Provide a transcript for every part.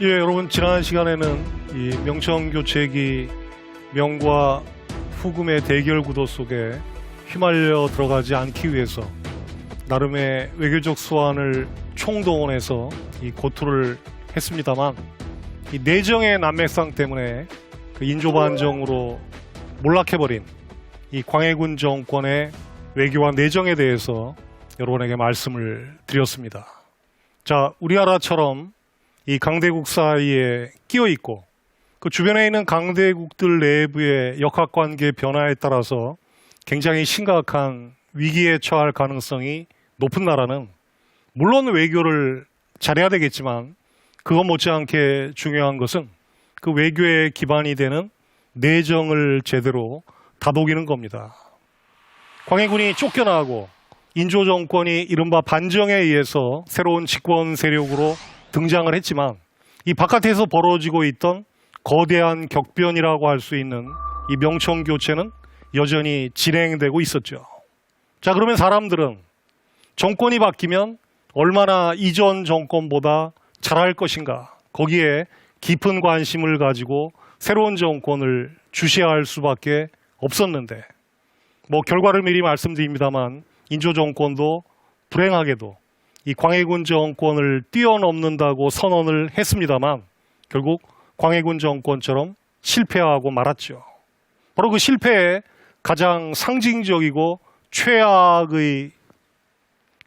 예, 여러분 지난 시간에는 이 명청교체기 명과 후금의 대결 구도 속에 휘말려 들어가지 않기 위해서 나름의 외교적 수완을 총동원해서 이 고투를 했습니다만 이 내정의 난맥상 때문에 그 인조반정으로 몰락해버린 이 광해군 정권의 외교와 내정에 대해서 여러분에게 말씀을 드렸습니다. 자, 우리나라처럼 이 강대국 사이에 끼어 있고 그 주변에 있는 강대국들 내부의 역학관계 변화에 따라서 굉장히 심각한 위기에 처할 가능성이 높은 나라는 물론 외교를 잘해야 되겠지만 그것 못지않게 중요한 것은 그 외교의 기반이 되는 내정을 제대로 다독이는 겁니다. 광해군이 쫓겨나고 인조 정권이 이른바 반정에 의해서 새로운 집권 세력으로 등장을 했지만 이 바깥에서 벌어지고 있던 거대한 격변이라고 할 수 있는 이 명청교체는 여전히 진행되고 있었죠. 자, 그러면 사람들은 정권이 바뀌면 얼마나 이전 정권보다 잘할 것인가, 거기에 깊은 관심을 가지고 새로운 정권을 주시할 수밖에 없었는데 뭐 결과를 미리 말씀드립니다만 인조 정권도 불행하게도 이 광해군 정권을 뛰어넘는다고 선언을 했습니다만 결국 광해군 정권처럼 실패하고 말았죠. 바로 그 실패의 가장 상징적이고 최악의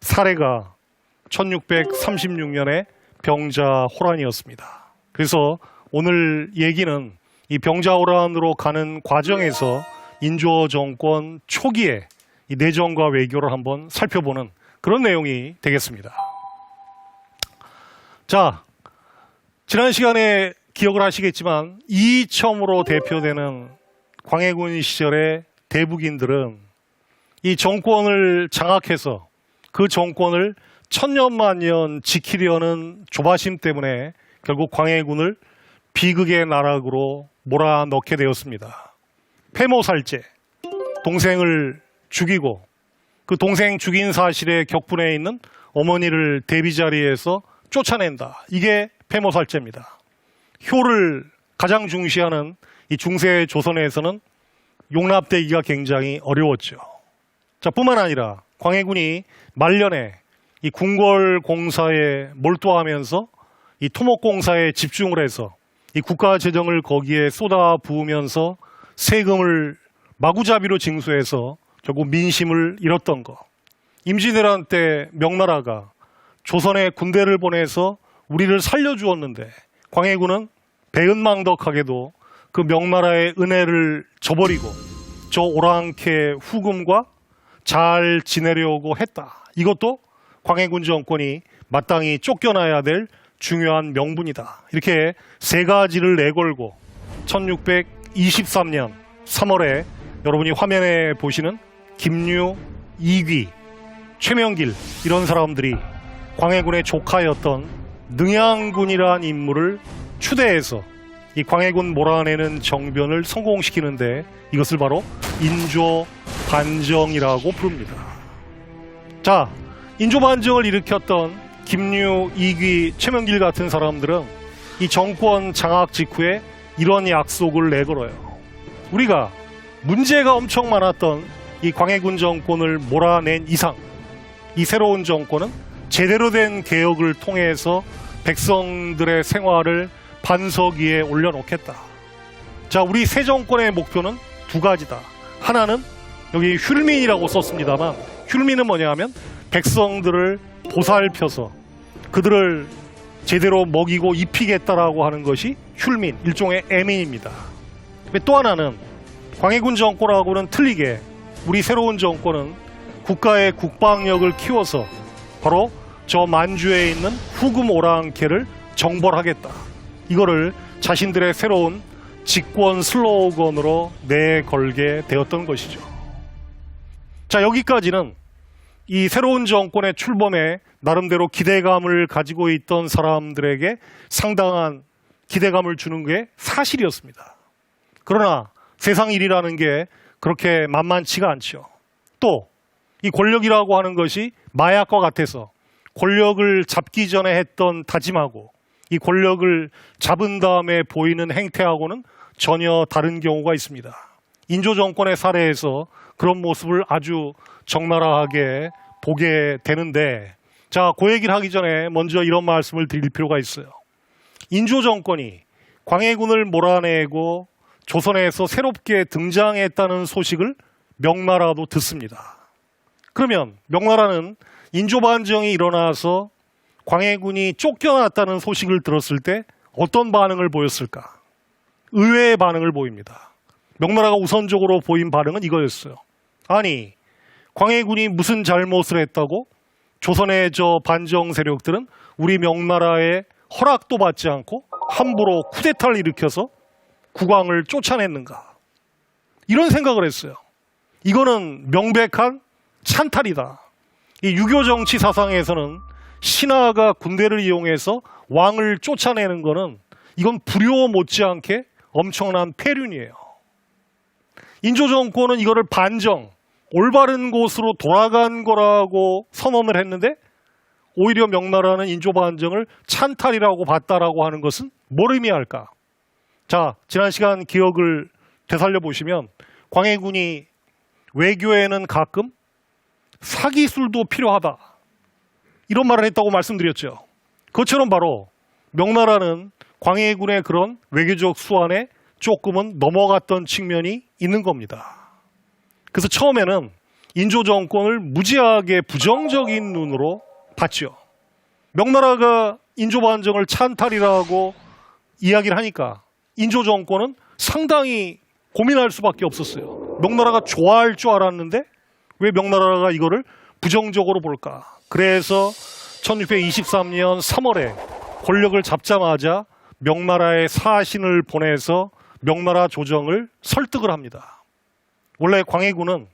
사례가 1636년의 병자호란이었습니다. 그래서 오늘 얘기는 이 병자호란으로 가는 과정에서 인조 정권 초기에 이 내정과 외교를 한번 살펴보는 그런 내용이 되겠습니다. 자, 지난 시간에 기억을 하시겠지만 이첨으로 대표되는 광해군 시절의 대북인들은 이 정권을 장악해서 그 정권을 천년만년 지키려는 조바심 때문에 결국 광해군을 비극의 나락으로 몰아넣게 되었습니다. 폐모살제, 동생을 죽이고 그 동생 죽인 사실에 격분해 있는 어머니를 대비 자리에서 쫓아낸다. 이게 폐모살제입니다. 효를 가장 중시하는 이 중세 조선에서는 용납되기가 굉장히 어려웠죠. 자, 뿐만 아니라 광해군이 말년에 이 궁궐 공사에 몰두하면서 이 토목 공사에 집중을 해서 이 국가 재정을 거기에 쏟아 부으면서 세금을 마구잡이로 징수해서 결국 민심을 잃었던 거. 임진왜란 때 명나라가 조선에 군대를 보내서 우리를 살려주었는데 광해군은 배은망덕하게도 그 명나라의 은혜를 저버리고 저 오랑캐 후금과 잘 지내려고 했다. 이것도 광해군 정권이 마땅히 쫓겨나야 될 중요한 명분이다. 이렇게 세 가지를 내걸고 1623년 3월에 여러분이 화면에 보시는 김유, 이귀, 최명길 이런 사람들이 광해군의 조카였던 능양군이라는 인물을 추대해서 이 광해군 몰아내는 정변을 성공시키는데 이것을 바로 인조 반정이라고 부릅니다. 자, 인조 반정을 일으켰던 김유, 이귀, 최명길 같은 사람들은 이 정권 장악 직후에 이런 약속을 내걸어요. 우리가 문제가 엄청 많았던 이 광해군 정권을 몰아낸 이상 이 새로운 정권은 제대로 된 개혁을 통해서 백성들의 생활을 반석 위에 올려놓겠다. 자, 우리 새 정권의 목표는 두 가지다. 하나는 여기 휼민이라고 썼습니다만 휼민은 뭐냐 하면 백성들을 보살펴서 그들을 제대로 먹이고 입히겠다라고 하는 것이 휼민, 일종의 애민입니다. 또 하나는 광해군 정권하고는 틀리게 우리 새로운 정권은 국가의 국방력을 키워서 바로 저 만주에 있는 후금 오랑캐를 정벌하겠다. 이거를 자신들의 새로운 집권 슬로건으로 내걸게 되었던 것이죠. 자, 여기까지는 이 새로운 정권의 출범에 나름대로 기대감을 가지고 있던 사람들에게 상당한 기대감을 주는 게 사실이었습니다. 그러나 세상 일이라는 게 그렇게 만만치가 않죠. 또 이 권력이라고 하는 것이 마약과 같아서 권력을 잡기 전에 했던 다짐하고 이 권력을 잡은 다음에 보이는 행태하고는 전혀 다른 경우가 있습니다. 인조 정권의 사례에서 그런 모습을 아주 적나라하게 보게 되는데, 자, 그 얘기를 하기 전에 먼저 이런 말씀을 드릴 필요가 있어요. 인조 정권이 광해군을 몰아내고 조선에서 새롭게 등장했다는 소식을 명나라도 듣습니다. 그러면 명나라는 인조반정이 일어나서 광해군이 쫓겨났다는 소식을 들었을 때 어떤 반응을 보였을까? 의외의 반응을 보입니다. 명나라가 우선적으로 보인 반응은 이거였어요. 아니, 광해군이 무슨 잘못을 했다고 조선의 저 반정 세력들은 우리 명나라의 허락도 받지 않고 함부로 쿠데타를 일으켜서 국왕을 쫓아냈는가? 이런 생각을 했어요. 이거는 명백한 찬탈이다. 이 유교 정치 사상에서는 신하가 군대를 이용해서 왕을 쫓아내는 거는 이건 불효 못지않게 엄청난 폐륜이에요. 인조 정권은 이거를 반정, 올바른 곳으로 돌아간 거라고 선언을 했는데 오히려 명나라는 인조 반정을 찬탈이라고 봤다라고 하는 것은 뭘 의미할까? 자, 지난 시간 기억을 되살려 보시면 광해군이 외교에는 가끔 사기술도 필요하다, 이런 말을 했다고 말씀드렸죠. 그것처럼 바로 명나라는 광해군의 그런 외교적 수완에 조금은 넘어갔던 측면이 있는 겁니다. 그래서 처음에는 인조 정권을 무지하게 부정적인 눈으로 봤죠. 명나라가 인조 반정을 찬탈이라고 이야기를 하니까 인조 정권은 상당히 고민할 수밖에 없었어요. 명나라가 좋아할 줄 알았는데 왜 명나라가 이거를 부정적으로 볼까? 그래서 1623년 3월에 권력을 잡자마자 명나라의 사신을 보내서 명나라 조정을 설득을 합니다. 원래 광해군은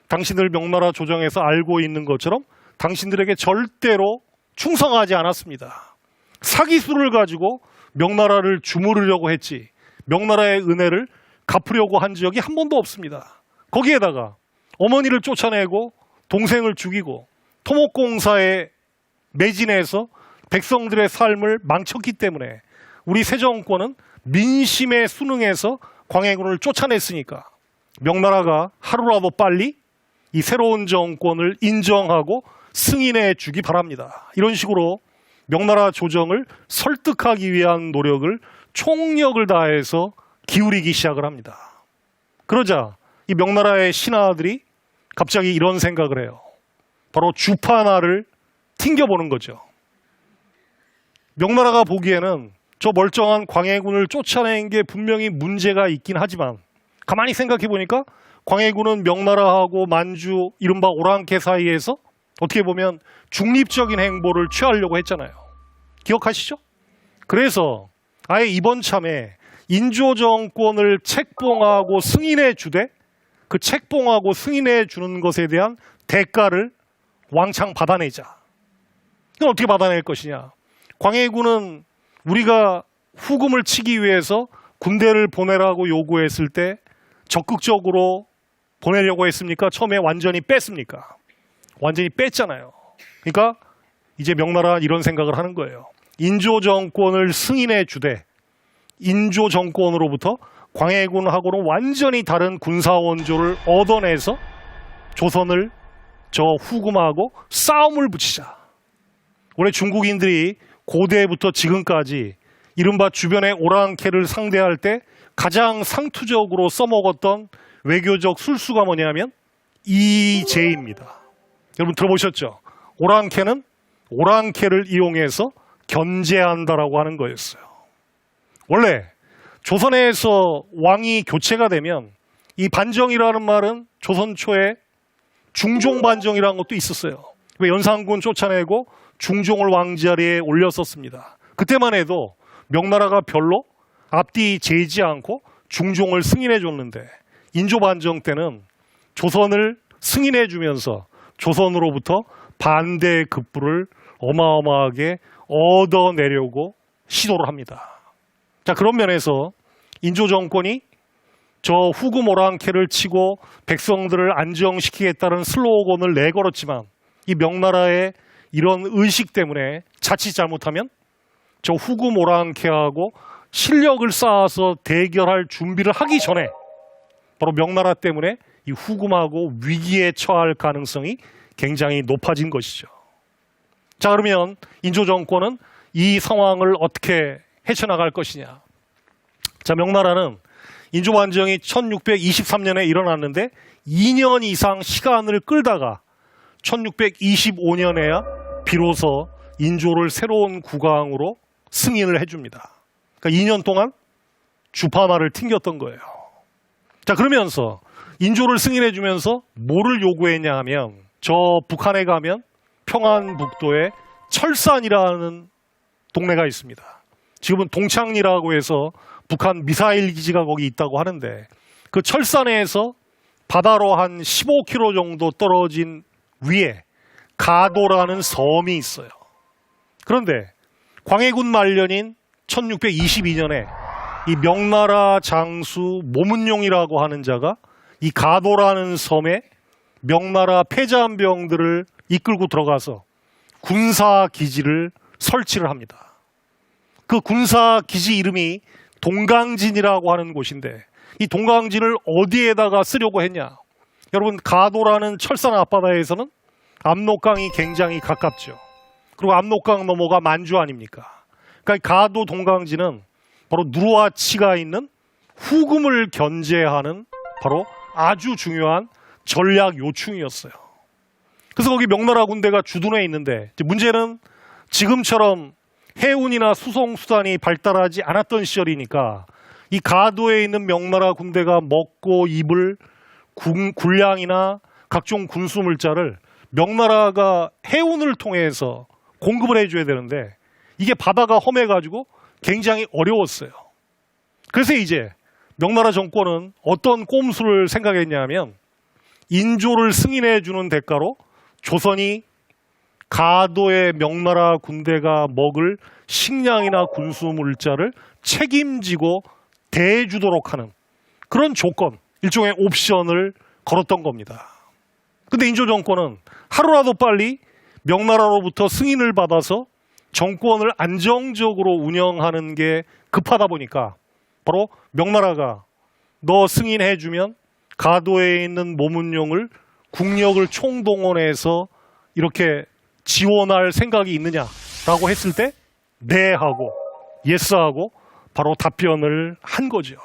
당신들 명나라 조정에서 알고 있는 것처럼 당신들에게 절대로 충성하지 않았습니다. 사기술을 가지고 명나라를 주무르려고 했지 명나라의 은혜를 갚으려고 한 적이 한 번도 없습니다. 거기에다가 어머니를 쫓아내고 동생을 죽이고 토목공사에 매진해서 백성들의 삶을 망쳤기 때문에 우리 세정권은 민심에 순응해서 광해군을 쫓아냈으니까 명나라가 하루라도 빨리 이 새로운 정권을 인정하고 승인해 주기 바랍니다. 이런 식으로 명나라 조정을 설득하기 위한 노력을 총력을 다해서 기울이기 시작을 합니다. 그러자 이 명나라의 신하들이 갑자기 이런 생각을 해요. 바로 주파나를 튕겨보는 거죠. 명나라가 보기에는 저 멀쩡한 광해군을 쫓아낸 게 분명히 문제가 있긴 하지만 가만히 생각해 보니까 광해군은 명나라하고 만주 이른바 오랑캐 사이에서 어떻게 보면 중립적인 행보를 취하려고 했잖아요. 기억하시죠? 그래서 아예 이번 참에 인조 정권을 책봉하고 승인해 주되 그 책봉하고 승인해 주는 것에 대한 대가를 왕창 받아내자. 이건 어떻게 받아낼 것이냐? 광해군은 우리가 후금을 치기 위해서 군대를 보내라고 요구했을 때 적극적으로 보내려고 했습니까? 처음에 완전히 뺐습니까? 완전히 뺐잖아요. 그러니까 이제 명나라는 이런 생각을 하는 거예요. 인조 정권을 승인해 주되 인조 정권으로부터 광해군하고는 완전히 다른 군사 원조를 얻어내서 조선을 저 후금하고 싸움을 붙이자. 원래 중국인들이 고대부터 지금까지 이른바 주변의 오랑캐를 상대할 때 가장 상투적으로 써먹었던 외교적 술수가 뭐냐면 이제입니다. 여러분 들어보셨죠? 오랑캐는 오랑캐를 이용해서 견제한다라고 하는 거였어요. 원래 조선에서 왕이 교체가 되면 이 반정이라는 말은 조선 초에 중종반정이라는 것도 있었어요. 왜 연산군 쫓아내고 중종을 왕자리에 올렸었습니다. 그때만 해도 명나라가 별로 앞뒤 재지 않고 중종을 승인해 줬는데 인조반정 때는 조선을 승인해 주면서 조선으로부터 반대 급부를 어마어마하게 얻어내려고 시도를 합니다. 자, 그런 면에서 인조 정권이 저 후금 오랑캐를 치고 백성들을 안정시키겠다는 슬로건을 내걸었지만 이 명나라의 이런 의식 때문에 자칫 잘못하면 저 후금 오랑캐하고 실력을 쌓아서 대결할 준비를 하기 전에 바로 명나라 때문에 이 후금하고 위기에 처할 가능성이 굉장히 높아진 것이죠. 자, 그러면 인조 정권은 이 상황을 어떻게 헤쳐나갈 것이냐. 자, 명나라는 인조 반정이 1623년에 일어났는데 2년 이상 시간을 끌다가 1625년에야 비로소 인조를 새로운 국왕으로 승인을 해줍니다. 그러니까 2년 동안 주파마를 튕겼던 거예요. 자, 그러면서 인조를 승인해주면서 뭐를 요구했냐 하면 저 북한에 가면 평안북도에 철산이라는 동네가 있습니다. 지금은 동창리라고 해서 북한 미사일 기지가 거기 있다고 하는데 그 철산에서 바다로 한 15km 정도 떨어진 위에 가도라는 섬이 있어요. 그런데 광해군 말년인 1622년에 이 명나라 장수 모문용이라고 하는 자가 이 가도라는 섬에 명나라 패잔병들을 이끌고 들어가서 군사기지를 설치를 합니다. 그 군사기지 이름이 동강진이라고 하는 곳인데 이 동강진을 어디에다가 쓰려고 했냐. 여러분, 가도라는 철산 앞바다에서는 압록강이 굉장히 가깝죠. 그리고 압록강 넘어가 만주 아닙니까? 그러니까 가도 동강진은 바로 누르하치가 있는 후금을 견제하는 바로 아주 중요한 전략 요충이었어요. 그래서 거기 명나라 군대가 주둔해 있는데 문제는 지금처럼 해운이나 수송수단이 발달하지 않았던 시절이니까 이 가도에 있는 명나라 군대가 먹고 입을 군량이나 각종 군수물자를 명나라가 해운을 통해서 공급을 해줘야 되는데 이게 바다가 험해가지고 굉장히 어려웠어요. 그래서 이제 명나라 정권은 어떤 꼼수를 생각했냐면 인조를 승인해주는 대가로 조선이 가도의 명나라 군대가 먹을 식량이나 군수물자를 책임지고 대주도록 하는 그런 조건, 일종의 옵션을 걸었던 겁니다. 근데 인조 정권은 하루라도 빨리 명나라로부터 승인을 받아서 정권을 안정적으로 운영하는 게 급하다 보니까 바로 명나라가 너 승인해주면 가도에 있는 모문용을 국력을 총동원해서 이렇게 지원할 생각이 있느냐라고 했을 때 네 하고 예스 하고 바로 답변을 한 거죠.